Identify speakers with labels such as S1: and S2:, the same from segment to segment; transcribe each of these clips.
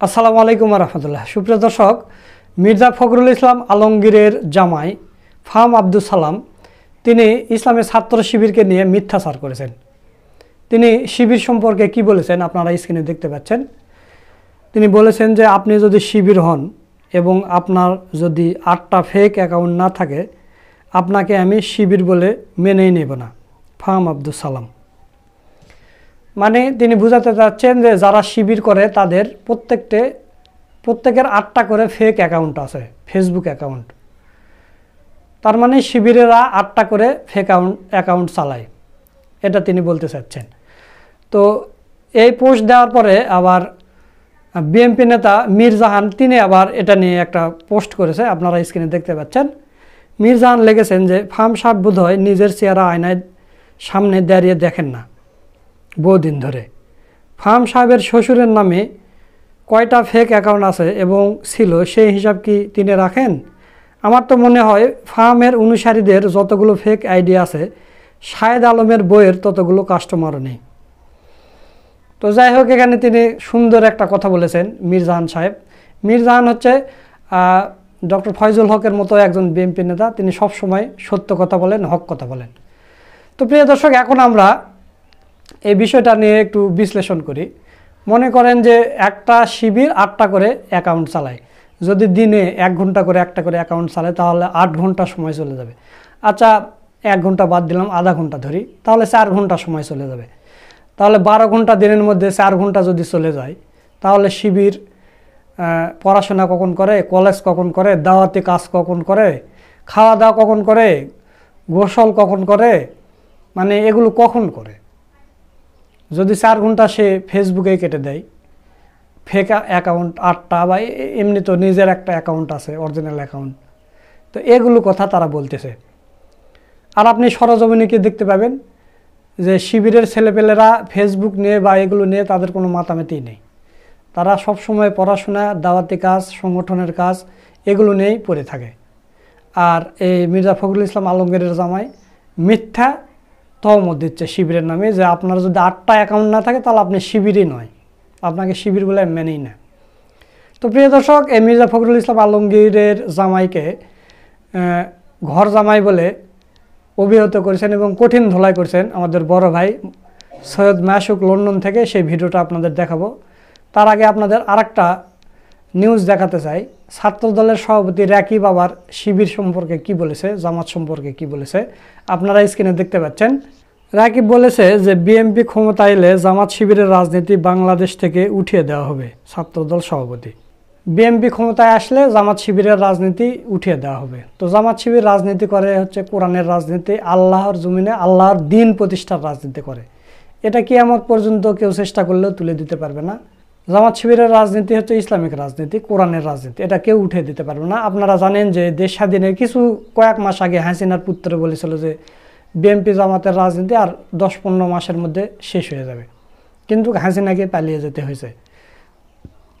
S1: আসসালামু আলাইকুম রহমতুল্লাহ। সুপ্রিয় দর্শক, মির্জা ফখরুল ইসলাম আলমগীরের জামাই ফাহাম আব্দুল সালাম তিনি ইসলামের ছাত্র শিবিরকে নিয়ে মিথ্যাচার করেছেন। তিনি শিবির সম্পর্কে কি বলেছেন আপনারা স্ক্রিনে দেখতে পাচ্ছেন। তিনি বলেছেন যে আপনি যদি শিবির হন এবং আপনার যদি 8টা ফেক অ্যাকাউন্ট না থাকে আপনাকে আমি শিবির বলে মেনেই নেব না। ফাহাম আব্দুল সালাম মানে তিনি বোঝাতে চাচ্ছেন যে যারা শিবির করে তাদের প্রত্যেকের 8টা করে ফেক অ্যাকাউন্ট আছে, ফেসবুক অ্যাকাউন্ট। তার মানে শিবিরেরা 8টা করে ফেক অ্যাকাউন্ট চালায়, এটা তিনি বলতে চাচ্ছেন। তো এই পোস্ট দেওয়ার পরে আবার বিএনপি নেতা মীর জাহান তিনি আবার এটা নিয়ে একটা পোস্ট করেছে, আপনারা স্ক্রিনে দেখতে পাচ্ছেন। মীর জাহান লিখেছেন যে ফাহাম সাহেব বোধহয় নিজের চেহারা আয়নায় সামনে দাঁড়িয়ে দেখেন না বহুদিন ধরে। ফাহাম সাহেবের শ্বশুরের নামে কয়টা ফেক অ্যাকাউন্ট আছে এবং ছিল সেই হিসাব কি তিনি রাখেন? আমার তো মনে হয় ফাহামের অনুসারীদের যতগুলো ফেক আইডি আছে শাহেদ আলমের বইয়ের ততগুলো কাস্টমারও নেই। তো যাই হোক, এখানে তিনি সুন্দর একটা কথা বলেছেন মীর জাহান সাহেব। মীর জাহান হচ্ছে ডক্টর ফয়জুল হকের মতো একজন বিএনপি নেতা, তিনি সবসময় সত্য কথা বলেন, হক কথা বলেন। তো প্রিয় দর্শক, এখন আমরা এই বিষয়টা নিয়ে একটু বিশ্লেষণ করি। মনে করেন যে একটা শিবির 8টা করে অ্যাকাউন্ট চালায়, যদি দিনে 1 ঘন্টা করে একটা করে অ্যাকাউন্ট চালায় তাহলে 8 ঘন্টা সময় চলে যাবে। আচ্ছা, 1 ঘন্টা বাদ দিলাম, আধা ঘন্টা ধরি, তাহলে 4 ঘন্টা সময় চলে যাবে। তাহলে 12 ঘন্টা দিনের মধ্যে 4 ঘন্টা যদি চলে যায় তাহলে শিবির পড়াশোনা কখন করে, কলেজ কখন করে, দাওয়াতি কাজ কখন করে, খাওয়া দাওয়া কখন করে, গোসল কখন করে, মানে এগুলো কখন করে? যদি 4 ঘন্টা সে ফেসবুকে কেটে দেয়, ফেক অ্যাকাউন্ট 8টা বা এমনি তো নিজের একটা অ্যাকাউন্ট আছে, অরিজিনাল অ্যাকাউন্ট, তো এগুলো কথা তারা বলতেছে। আর আপনি সরজমিনে কি দেখতে পাবেন যে শিবিরের ছেলেপেলেরা ফেসবুক নিয়ে বা এগুলো নিয়ে তাদের কোনো মাতামাতি নেই। তারা সব সময় পড়াশোনা, দাওয়াতি কাজ, সংগঠনের কাজ এগুলো নিয়েই পড়ে থাকে। আর এই মির্জা ফখরুল ইসলাম আলমগীরের জামাই মিথ্যা তহমত দিচ্ছে শিবিরের নামে যে আপনার যদি 8টা অ্যাকাউন্ট না থাকে তাহলে আপনি শিবিরই নয়, আপনাকে শিবির বলে মেনেই না। তো প্রিয় দর্শক, এই মির্জা ফখরুল ইসলাম আলমগীরের জামাইকে ঘর জামাই বলে অভিহিত করেছেন এবং কঠিন ধোলাই করেছেন আমাদের বড় ভাই সৈয়দ মাসুক লন্ডন থেকে। সেই ভিডিওটা আপনাদের দেখাবো। তার আগে আপনাদের আরেকটা নিউজ দেখাতে চাই। ছাত্রদলের সভাপতি রাকিব আবার শিবির সম্পর্কে কি বলেছে, জামাত সম্পর্কে কি বলেছে আপনারা স্ক্রিনে দেখতে পাচ্ছেন। রাকিব বলেছে যে বিএনপি ক্ষমতা এলে জামাত শিবিরের রাজনীতি বাংলাদেশ থেকে উঠিয়ে দেওয়া হবে। ছাত্রদল সভাপতি, বিএনপি ক্ষমতায় আসলে জামাত শিবিরের রাজনীতি উঠিয়ে দেওয়া হবে। তো জামাত শিবির রাজনীতি করে হচ্ছে কোরআনের রাজনীতি, আল্লাহর জমিনে আল্লাহর দিন প্রতিষ্ঠার রাজনীতি করে। এটা কিয়ামত পর্যন্ত কেউ চেষ্টা করলেও তুলে দিতে পারবে না। জামাত শিবিরের রাজনীতি হচ্ছে ইসলামিক রাজনীতি, কোরআনের রাজনীতি, এটা কেউ উঠে দিতে পারবে না। আপনারা জানেন যে দেশ স্বাধীনের কয়েক মাস আগে হাসিনার পুত্র বলেছিল যে বিএনপি জামাতের রাজনীতি আর 10-15 মাসের মধ্যে শেষ হয়ে যাবে, কিন্তু হাসিনাকে পালিয়ে যেতে হয়েছে।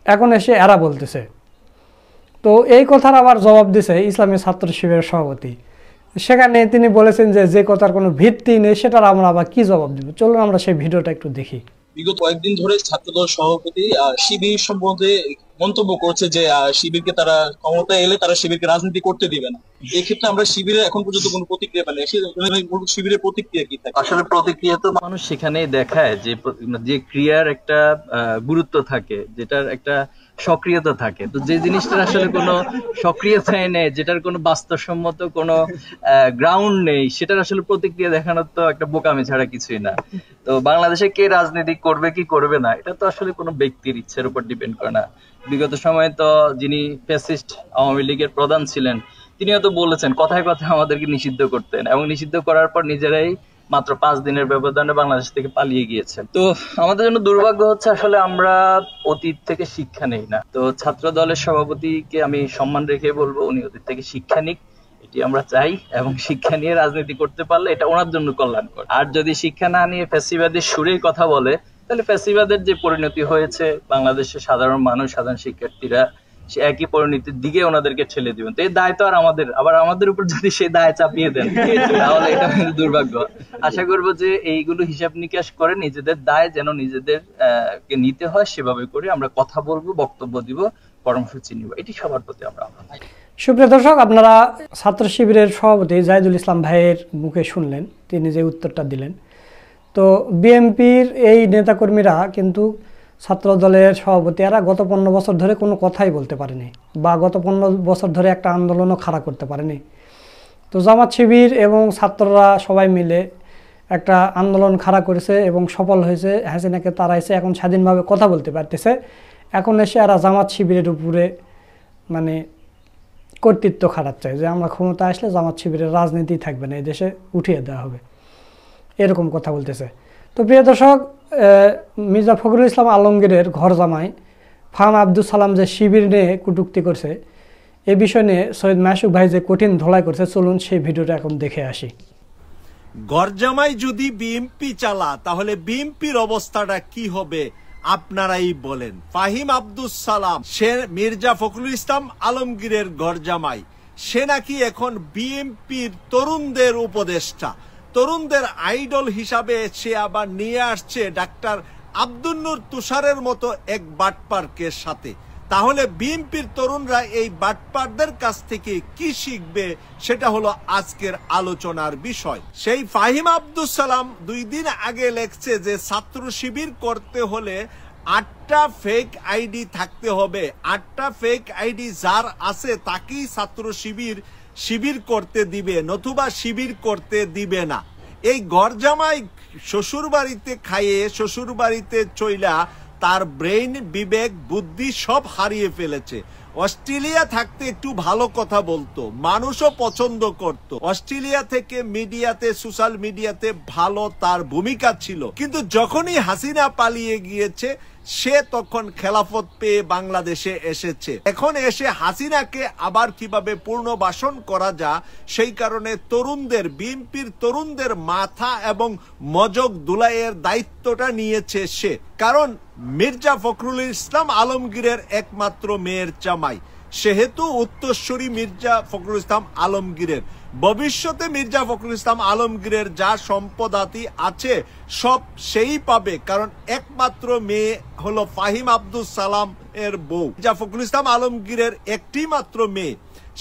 S1: এখন এসে এরা বলতেছে। তো এই কথার আবার জবাব দিছে ইসলামী ছাত্র শিবিরের সভাপতি। সেখানে তিনি বলেছেন যে কথার কোনো ভিত্তি নেই, সেটার আমরা আবার কি জবাব দিব। চলুন আমরা সেই ভিডিওটা একটু দেখি।
S2: বিগত কয়েকদিন ধরে ছাত্রদল সভাপতি শিবির সম্বন্ধে মন্তব্য করছে যে শিবিরকে তারা ক্ষমতায় এলে তারা শিবিরকে রাজনীতি করতে দিবে না। এই ক্ষেত্রে আমরা শিবিরের এখন পর্যন্ত কোনো প্রতিক্রিয়া পাইনি। শিবিরের প্রতিক্রিয়া কি থাকে?
S3: আসলে প্রতিক্রিয়া তো মানুষ সেখানেই দেখায় যে ক্রিয়ার একটা গুরুত্ব থাকে, যেটার একটা সক্রিয়তা থাকে। তো যে জিনিসটার আসলে কোনো সক্রিয়তাই নেই, যেটার কোনো বাস্তবসম্মত কোনো গ্রাউন্ড নেই, সেটার আসলে প্রতিক্রিয়া দেখানোর তো একটা বোকামি ছাড়া কিছুই না। তো বাংলাদেশে কে রাজনীতি করবে কি করবে না, এটা তো আসলে কোনো ব্যক্তির ইচ্ছের উপর ডিপেন্ড করে না। বিগত সময়ে তো যিনি ফ্যাসিস্ট আওয়ামী লীগের প্রধান ছিলেন তিনিও তো বলেছেন, কথায় কথায় আমাদেরকে নিষিদ্ধ করতেন, এবং নিষিদ্ধ করার পর নিজেরাই মাত্র 5 দিনের ব্যবধানে বাংলাদেশ থেকে পালিয়ে গিয়েছেন। তো আমাদের জন্য দুর্ভাগ্য হচ্ছে আসলে আমরা অতীত থেকে শিক্ষা নেই না। তো ছাত্র দলের সভাপতিকে আমি সম্মান রেখে বলবো উনি অতীত থেকে শিক্ষা নিক, এটি আমরা চাই, এবং শিক্ষা নিয়ে রাজনীতি করতে পারলে এটা ওনার জন্য কল্যাণকর। আর যদি শিক্ষা না নিয়ে ফ্যাসিবাদের সুরেই কথা বলে তাহলে ফ্যাসিবাদের যে পরিণতি হয়েছে বাংলাদেশের সাধারণ মানুষ, সাধারণ শিক্ষার্থীরা সে একই পরিণতির দিকে ওনাদেরকে ঠেলে দিবেন। তো এই দায় তো আর আমাদের উপর যদি সেই দায় চাপিয়ে দেন তাহলে এটা দুর্ভাগ্য। আশা করবো যে এইগুলো হিসাব নিকাশ করে নিজেদের দায় যেন নিজেদের কে নিতে হয় সেভাবে করে আমরা কথা বলবো, বক্তব্য দিব, কর্মসূচি নিব, এটি সবার প্রতি আমরা আহ্বান।
S1: সুপ্রিয় দর্শক, আপনারা ছাত্র শিবিরের সভাপতি জাহিদুল ইসলাম ভাইয়ের মুখে শুনলেন, তিনি যে উত্তরটা দিলেন। তো বিএনপির এই নেতাকর্মীরা কিন্তু ছাত্র দলের সভাপতিরা গত 15 বছর ধরে কোনো কথাই বলতে পারেনি, বা গত 15 বছর ধরে একটা আন্দোলনও খাড়া করতে পারেনি। তো জামাত শিবির এবং ছাত্ররা সবাই মিলে একটা আন্দোলন খাড়া করেছে এবং সফল হয়েছে, হাসিনাকে তাড়াইছে, এখন স্বাধীনভাবে কথা বলতে পারতেছে। এখন এসে এরা জামাত শিবিরের উপরে মানে কর্তৃত্ব খাটাচ্ছে যে আমরা ক্ষমতা আসলে জামাত শিবিরের রাজনীতি থাকবে না, এই দেশে উঠিয়ে দেওয়া হবে, এরকম কথা বলতেছে। তো প্রিয় দর্শক, মির্জা ফখরুল ইসলাম আলমগীরের ঘর জামাই ফাহাম আব্দুল সালাম যে শিবির নিয়ে কটূক্তি করছে, এই বিষয় নিয়ে সৈয়দ মাসুক ভাই যে কঠিন ধলাই করছে, চলুন সেই ভিডিওটা এখন দেখে আসি।
S4: গরজামাই যদি বিএমপি চালা তাহলে বিএমপির অবস্থাটা কি হবে আপনারাই বলেন। ফাহিম আব্দুল সালাম সে মির্জা ফখরুল ইসলাম আলমগীরের গরজামাই, সে নাকি এখন বিএমপির তরুণদের উপদেষ্টা, তরুণদের আইডল হিসাবে সে আবার নিয়ে আসছে ডাক্তার আব্দুল নূর তুষারের মতো এক বাটপারকে সাথে। তাহলে বিএনপির তরুণরা এই বাটপারদের কাছ থেকে কি শিখবে সেটা হলো আজকের আলোচনার বিষয়। সেই ফাহিম আব্দুল সালাম 2 দিন আগে লেখছে যে ছাত্র শিবির করতে হলে 8টা ফেক আইডি থাকতে হবে, 8টা ফেক আইডি যার আছে তাকেই ছাত্র শিবির করতে দিবে, নতুবা শিবির করতে দিবে না। এই গরজামাই শ্বশুর বাড়িতে খাইয়ে শ্বশুর বাড়িতে চইলা তার ব্রেইন, বিবেক, বুদ্ধি সব হারিয়ে ফেলেছে। অস্ট্রেলিয়া থাকতে একটু ভালো কথা বলতো, মানুষও পছন্দ করত, অস্ট্রেলিয়া থেকে মিডিয়াতে, সোশ্যাল মিডিয়াতে ভালো তার ভূমিকা ছিল। কিন্তু যখনই হাসিনা পালিয়ে গিয়েছে সে তখন খেলাফত পেয়ে বাংলাদেশে এসেছে। এখন এসে হাসিনাকে আবার কিভাবে পুনর্বাসন করা যায় সেই কারণে তরুণদের, বিএনপির তরুণদের মাথা এবং মজক দুলাইয়ের দায়িত্বটা নিয়েছে সে। কারণ মির্জা ফখরুল ইসলাম আলমগীরের একমাত্র মেয়ের জামাই, সেহেতু উত্তরসূরি মির্জা ফখরুল ইসলাম আলমগীরের। ভবিষ্যতে মির্জা ফখরুল ইসলাম আলমগীরের যা সম্পদাতি আছে সব সেই পাবে, কারণ একমাত্র মেয়ে হলো ফাহিম আব্দুল সালাম এর বউ। মির্জা ফখরুল ইসলাম আলমগীরের একটি মাত্র মেয়ে,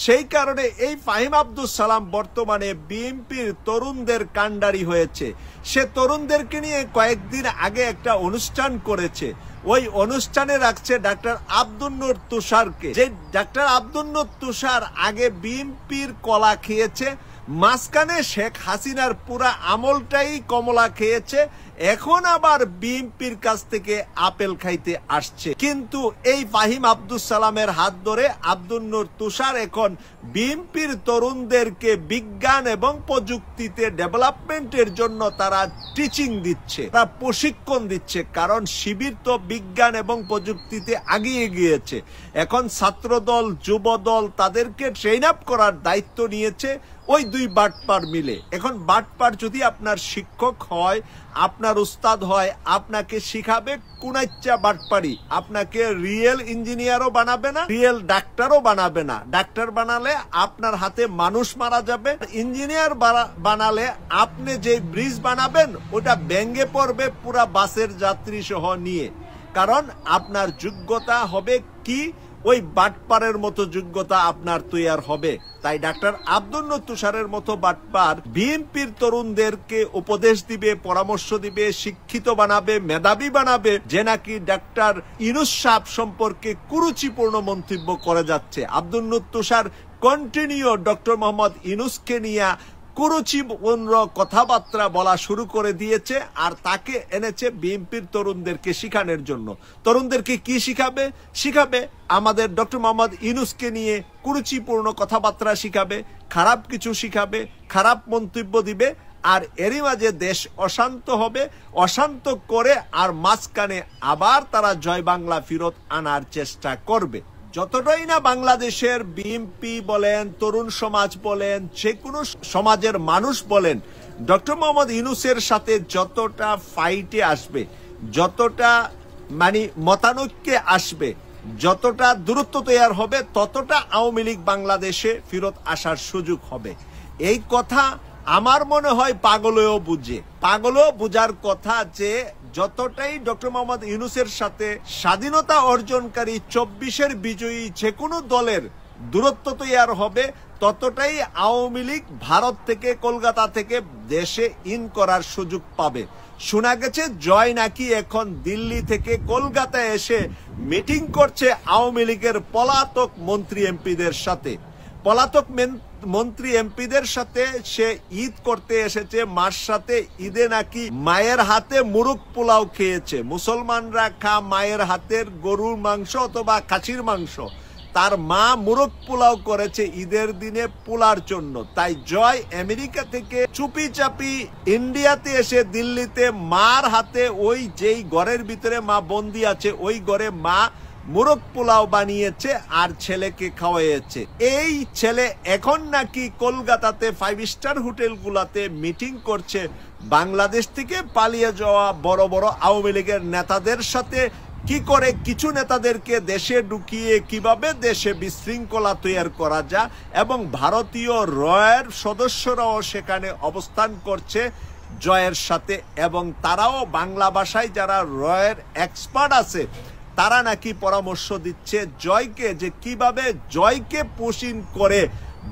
S4: সেই কারণে এই ফাহিম আব্দুল সালাম বর্তমানে বিএনপির তরুণদের কাণ্ডারি হয়েছে। সে তরুণদেরকে নিয়ে কয়েকদিন আগে একটা অনুষ্ঠান করেছে, ওই অনুষ্ঠানে রাখছে ডাক্তার আব্দুল নূর তুষারকে। যে ডাক্তার আব্দুল নূর তুষার আগে বিএনপির কলা খেয়েছে, মাঝখানে শেখ হাসিনার পুরা আমলটাই কমলা খেয়েছে, এখন আবার বিএনপির কাছ থেকে আপেল খাইতে আসছে। কিন্তু এই ফাহিম আব্দুল সালামের হাত ধরে আব্দুল নূর তুষার এখন বিএনপির তরুণদেরকে বিজ্ঞান এবং প্রযুক্তিতে ডেভেলপমেন্টের জন্য তারা টিচিং দিচ্ছে, তারা প্রশিক্ষণ দিচ্ছে। কারণ শিবির তো বিজ্ঞান এবং প্রযুক্তিতে এগিয়ে গিয়েছে, এখন ছাত্রদল, যুবদল তাদেরকে ট্রেন আপ করার দায়িত্ব নিয়েছে ওই 2 বাটপার মিলে। এখন বাটপার যদি আপনার শিক্ষক হয়, আপনার উস্তাদ হয়, আপনাকে শিখাবে কুনাইচ্চা বাটপারি, আপনাকে রিয়েল ইঞ্জিনিয়ারও বানাবে না, রিয়েল ডাক্তারও বানাবে না। ডাক্তার বানালে আপনার হাতে মানুষ মারা যাবে, ইঞ্জিনিয়ার বানালে আপনি যে ব্রিজ বানাবেন ওটা ভেঙে পড়বে পুরা বাসের যাত্রী সহ নিয়ে। কারণ আপনার যোগ্যতা হবে কি, ওই বাটপারের মতো যোগ্যতা আপনার তৈয়ার হবে। তাই ডাক্তার আব্দুল নূর তুষারের মতো বাটপার বিএনপির তরুণদেরকে উপদেশ দিবে, পরামর্শ দিবে, শিক্ষিত বানাবে, মেধাবী বানাবে, যে নাকি ডাক্তার ইউনূস সাহেব সম্পর্কে কুরুচিপূর্ণ মন্তব্য করে যাচ্ছে। আব্দুল নূর তুষার কন্টিনিউ ডক্টর মোহাম্মদ ইউনূসকে নিয়ে কুরুচিপূর্ণ কথাবার্তা বলা শুরু করে দিয়েছে, আর তাকে এনেছে বিএনপির তরুণদেরকে শিখানোর জন্য। তরুণদেরকে কি শিখাবে আমাদের ডক্টর মোহাম্মদ ইউনূসকে নিয়ে কুরুচিপূর্ণ কথাবার্তা শিখাবে, খারাপ কিছু শিখাবে, খারাপ মন্তব্য দিবে, আর এরই মাঝে দেশ অশান্ত হবে, অশান্ত করে আর মাঝখানে আবার তারা জয় বাংলা ফিরত আনার চেষ্টা করবে। যতটাই না বাংলাদেশের বিএনপি বলেন, তরুণ সমাজ বলেন, যে কোনো সমাজের মানুষ বলেন, ডক্টর মোহাম্মদ ইউনূসের সাথে যতটা ফাইটে আসবে, যতটা মতানৈক্যে আসবে, যতটা দূরত্ব তৈরি হবে ততটা আওয়ামী লীগ বাংলাদেশে ফেরত আসার সুযোগ হবে। এই কথা আমার মনে হয় পাগলেও বুঝে, পাগলেও বুঝার কথা যে যতটাই ডক্টর মোহাম্মদ ইউনূসের সাথে স্বাধীনতা অর্জনকারী 24-এর বিজয়ী যে কোনো দলের দূরত্ব তৈরি হবে ততটাই আওয়ামী লীগ ভারত থেকে, কলকাতা থেকে দেশে ইন করার সুযোগ পাবে। শোনা গেছে জয় নাকি এখন দিল্লি থেকে কলকাতায় এসে মিটিং করছে আওয়ামী লীগের পলাতক মন্ত্রী এমপিদের সাথে। পলাতক মন্ত্রী এমপিদের সাথে সে ঈদ করতে এসেছে, মার সাথে ঈদে নাকি মায়ের হাতে মুরগ পোলাও খেয়েছে। মুসলমানরা খা মায়ের হাতের গরুর মাংস অথবা খাসির মাংস, তার মা মুরগ পোলাও করেছে ঈদের দিনে পোলার জন্য। তাই জয় আমেরিকা থেকে চুপি চাপি ইন্ডিয়াতে এসে দিল্লিতে মার হাতে, ওই যেই ঘরের ভিতরে মা বন্দি আছে ওই ঘরে মা মুরগ পোলাও বানিয়েছে আর ছেলেকে খাওয়াইছে। এই ছেলে এখন নাকি কলকাতাতে 5 স্টার হোটেলগুলোতে মিটিং করছে বাংলাদেশ থেকে পালিয়ে যাওয়া বড় বড় আওয়ামী লীগের নেতাদের সাথে, কি করে কিছু নেতাদেরকে দেশে ঢুকিয়ে কিভাবে দেশে বিশৃঙ্খলা তৈরি করা যায়। এবং ভারতীয় রয়ের সদস্যরাও সেখানে অবস্থান করছে জয়ের সাথে, এবং তারাও বাংলা ভাষায় যারা রয়ের এক্সপার্ট আছে তারা নাকি পরামর্শ দিচ্ছে জয়কে যে কিভাবে জয়কে পুশিং করে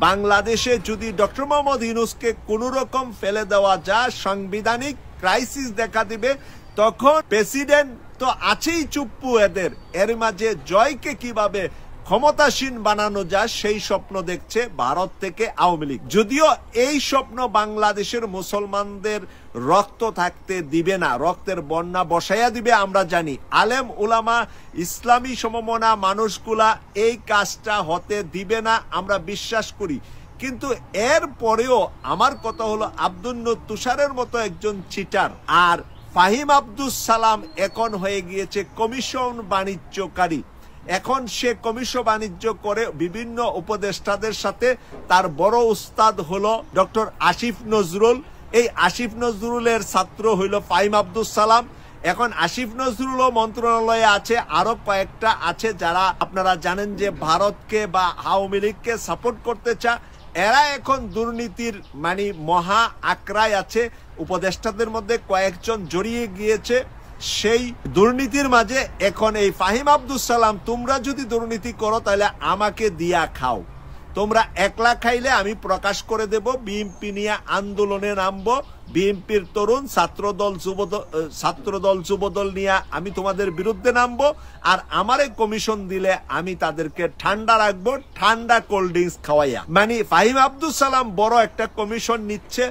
S4: বাংলাদেশে যদি ডক্টর মোহাম্মদ ইউনূসকে কোনো রকম ফেলে দেওয়া যায়, সাংবিধানিক ক্রাইসিস দেখা দিবে, তখন প্রেসিডেন্ট তো আছেই চুপ্পু এদের, এর মাঝে জয়কে কিভাবে ক্ষমতাসীন বানানো যায় সেই স্বপ্ন দেখছে ভারত থেকে আওয়ামী লীগ। যদিও এই স্বপ্ন বাংলাদেশের মুসলমানদের রক্ত থাকতে দিবে না, রক্তের বন্যা বসাইয়া দিবে আমরা জানি। আলেম উলামা ইসলামী সমমনা মানুষগুলা এই কাজটা হতে দিবে না আমরা বিশ্বাস করি। কিন্তু এর পরেও আমার কথা হলো আব্দুল নূর তুষারের মতো একজন চিটার আর ফাহিম আব্দুস সালাম এখন হয়ে গিয়েছে কমিশন বাণিজ্যকারী। এখন সে কমিশন বাণিজ্য করে বিভিন্ন উপদেষ্টাদের সাথে। তার বড় উস্তাদ হলো ডক্টর আসিফ নজরুল। এই আসিফ নজরুলের ছাত্র হইল ফাহিম আব্দুস সালাম। এখন আসিফ নজরুলও মন্ত্রণালয়ে আছে, আরো কয়েকটা আছে যারা আপনারা জানেন যে ভারতকে বা আওয়ামী লীগকে সাপোর্ট করতে চায়। এরা এখন দুর্নীতির মানে মহা আক্রায় আছে, উপদেষ্টাদের মধ্যে কয়েকজন জড়িয়ে গিয়েছে সেই দুর্নীতির মাঝে। এখন এই ফাহিম আব্দুস সালাম, তোমরা যদি দুর্নীতি করো তাহলে আমাকে দিয়া খাও, তোমরা একলা খাইলে আমি প্রকাশ করে দেব, বিএনপি নিয়ে আন্দোলনে নামবো, বিএনপির তরুণ ছাত্রদল যুবদল নিয়ে আমি তোমাদের বিরুদ্ধে নামবো, আর আমারে কমিশন দিলে আমি তাদেরকে ঠান্ডা রাখবো, ঠান্ডা কোল্ড ড্রিঙ্কস খাওয়াইয়া। মানে ফাহিম আব্দুস সালাম বড় একটা কমিশন নিচ্ছে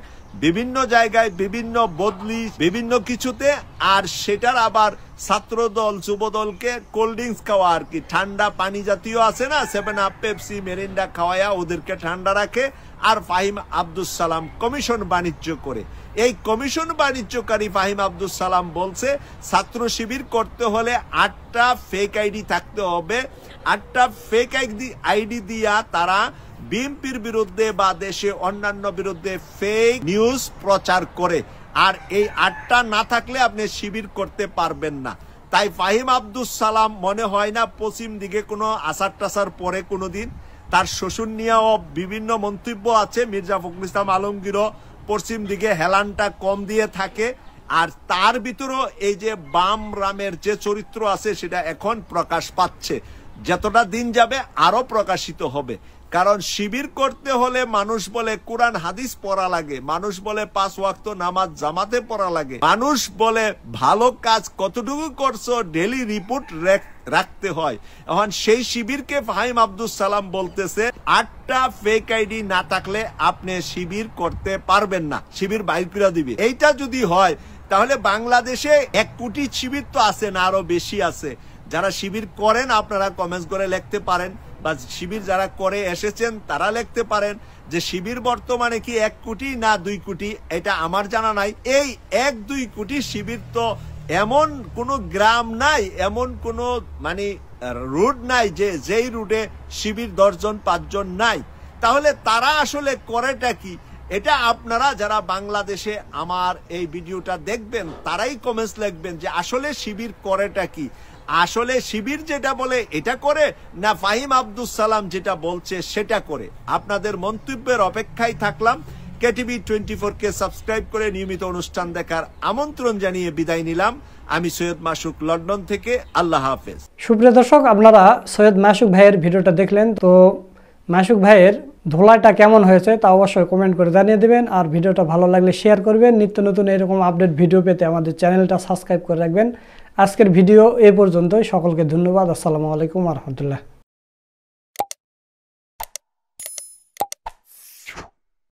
S4: বিভিন্ন জায়গায়, বিভিন্ন বদলি, বিভিন্ন কিছুতে, আর সেটার আবার ছাত্রদল যুবদলকে কোল্ড ড্রিঙ্কস খাওয়া, আর কি ঠান্ডা পানি জাতীয় আছে না, 7 আপ, পেপসি, মেরিন্ডা খাওয়ায়া ওদেরকে ঠান্ডা রাখে। আর ফাহিম আব্দুস সালাম কমিশন বাণিজ্য করে। এই কমিশন বাণিজ্যকারী ফাহিম আব্দুস সালাম বলছে ছাত্র শিবির করতে হলে 8টা ফেক আইডি থাকতে হবে। 8টা ফেক আইডি দিয়া তারা বিএনপির বিরুদ্ধে বা দেশে অন্যান্য বিরুদ্ধে ফেক নিউজ প্রচার করে, আর এই 8টা না থাকলে আপনি শিবির করতে পারবেন না। তাই ফাহিম আব্দুস সালাম মনে হয় না পশ্চিম দিকে কোনো আসার টাসার পরে কোনোদিন। তার শ্বশুর নিয়েও বিভিন্ন মন্তব্য আছে, মির্জা ফখরুল ইসলাম আলমগীরও পশ্চিম দিকে হেলানটা কম দিয়ে থাকে। আর তার ভিতরেও এই যে বাম রামের যে চরিত্র আছে সেটা এখন প্রকাশ পাচ্ছে, যতটা দিন যাবে আরো প্রকাশিত হবে। কারণ শিবির করতে হলে মানুষ বলে কোরআন হাদিস পড়া লাগে, মানুষ বলে 5 ওয়াক্ত নামাজ জামাতে পড়া লাগে, মানুষ বলে ভালো কাজ কতটুকু করছো ডেইলি রিপোর্ট রাখতে হয়। এখন সেই শিবিরকে ফাহিম আব্দুস সালাম বলতেছে 8টা ফেক আইডি না থাকলে আপনি শিবির করতে পারবেন না, শিবির বাইর করে দিবে। এইটা যদি হয় তাহলে বাংলাদেশে 1 কোটি শিবির তো আছে না, আরো বেশি আছে। যারা শিবির করেন আপনারা কমেন্টস করে লিখতে পারেন, বা শিবির যারা করে এসেছেন তারা লিখতে পারেন যে শিবির বর্তমানে কি 1 কোটি না 2 কোটি, এটা আমার জানা নাই। এই 1-2 কোটি শিবির তো এমন কোন গ্রাম নাই, এমন কোন মানে রুট নাই যে যেই রুটে শিবির 10 জন 5 জন নাই। তাহলে তারা আসলে করেটা কি, এটা আপনারা যারা বাংলাদেশে আমার এই ভিডিওটা দেখবেন তারাই কমেন্টস লিখবেন যে আসলে শিবির করেটা কি। আসলে শিবির যেটা বলে এটা করে, না ফাহিম আব্দুস সালাম যেটা বলছে সেটা করে? আপনাদের মন্তব্যের অপেক্ষায় থাকলাম। কেটিভি 24 কে সাবস্ক্রাইব করে নিয়মিত অনুষ্ঠান দেখার আমন্ত্রণ জানিয়ে বিদায় নিলাম। আমি সৈয়দ মাসুক, লন্ডন থেকে। আল্লাহ হাফেজ।
S1: সুপ্রিয় দর্শক, আপনারা সৈয়দ মাসুক ভাইয়ের ভিডিওটা দেখলেন। তো মাসুক ভাইয়ের ধোলাইটা কেমন হয়েছে তা অবশ্যই কমেন্ট করে জানিয়ে দেবেন। আর ভিডিওটা ভালো লাগলে শেয়ার করবেন। নিত্য নতুন এরকম আপডেট ভিডিও পেতে আমাদের চ্যানেলটা সাবস্ক্রাইব করে রাখবেন। আজকের ভিডিও এই পর্যন্তই। সকলকে ধন্যবাদ। আসসালামু আলাইকুম ওয়া রাহমাতুল্লাহ।